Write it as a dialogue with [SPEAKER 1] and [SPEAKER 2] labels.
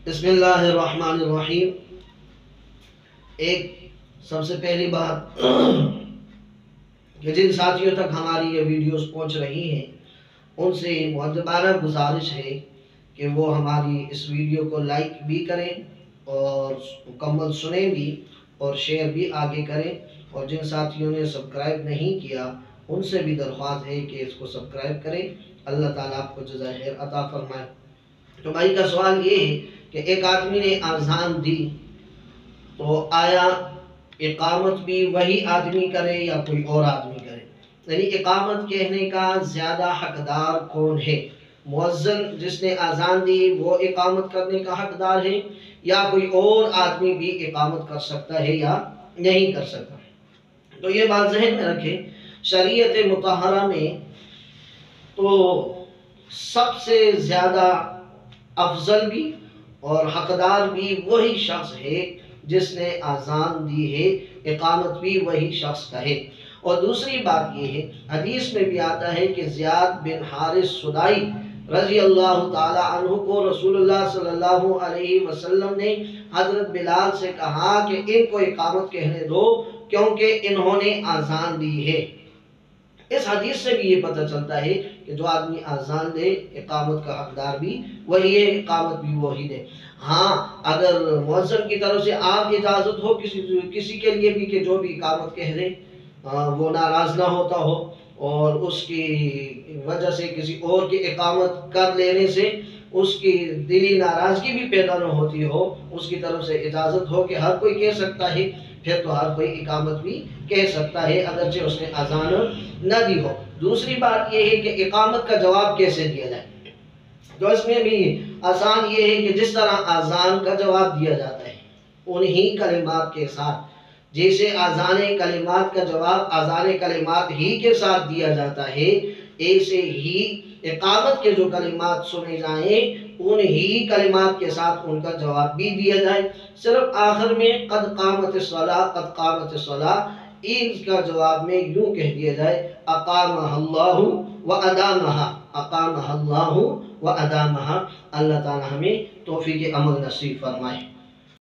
[SPEAKER 1] بسم اللہ الرحمن الرحیم۔ ایک سب سے پہلی بات کہ جن ساتھیوں تک ہماری یہ ویڈیوز پہنچ رہی ہیں ان سے مؤدبانہ گزارش ہے کہ وہ ہماری اس ویڈیو کو لائک بھی کریں اور مکمل سنیں بھی اور شیئر بھی آگے کریں، اور جن ساتھیوں نے سبسکرائب نہیں کیا ان سے بھی درخواست ہے کہ اس کو سبسکرائب کریں۔ اللہ تعالیٰ آپ کو جزائے خیر عطا فرمائے۔ تو بھائی کا سوال یہ ہے کہ ایک آدمی نے اذان دی تو آیا اقامت بھی وہی آدمی کرے یا کوئی اور آدمی کرے؟ یعنی اقامت کہنے کا زیادہ حقدار کون ہے؟ مؤذن جس نے اذان دی وہ اقامت کرنے کا حقدار ہے یا کوئی اور آدمی بھی اقامت کر سکتا ہے یا نہیں کر سکتا؟ تو یہ بات ذہن میں رکھیں، شریعت مطہرہ میں تو سب سے زیادہ افضل بھی اور حقدار بھی وہی شخص ہے جس نے اذان دی ہے، اقامت بھی وہی شخص کا ہے۔ اور دوسری بات یہ ہے، حدیث میں بھی آتا ہے کہ زیاد بن حارث سدائی رضی اللہ تعالی عنہ کو رسول اللہ صلی اللہ علیہ وسلم نے حضرت بلال سے کہا کہ ان کو اقامت کہنے دو کیونکہ انہوں نے اذان دی ہے۔ اس حدیث سے بھی یہ پتہ چلتا ہے کہ جو آدمی اذان دے اقامت کا حقدار بھی وہی ہے، اقامت بھی وہی دے۔ ہاں، اگر مؤذن کی طرف سے آپ اجازت ہو کسی کے لیے بھی کہ جو بھی اقامت کہہ دے وہ ناراض نہ ہوتا ہو اور اس کی وجہ سے کسی اور کی اقامت کر لینے سے اس کی دلی ناراضگی بھی پیدا نہ ہوتی ہو، اس کی طرف سے اجازت ہو کہ ہر کوئی کہہ سکتا ہے، پھر تو ہر کوئی اقامت بھی کہہ سکتا ہے اگرچہ اس نے اذان نہ دی ہو۔ دوسری بات یہ ہے کہ اقامت کا جواب کیسے دیا جائے؟ تو اس میں بھی آسان یہ ہے کہ جس طرح اذان کا جواب دیا جاتا ہے انہی کلمات کے ساتھ، جیسے اذان کلمات کا جواب اذان کلمات ہی کے ساتھ دیا جاتا ہے، ایسے ہی اقامت کے جو کلمات سنے جائیں انہی کلمات کے ساتھ ان کا جواب بھی دیا جائے۔ صرف آخر میں قد قامت الصلاۃ قد قامت الصلاۃ اس کا جواب میں یوں کہہ دیا جائے اقامہ اللہ و ادامہا، اقامہ اللہ و ادامہا۔ اللہ تعالی ہمیں توفیق عمل نصیب فرمائے۔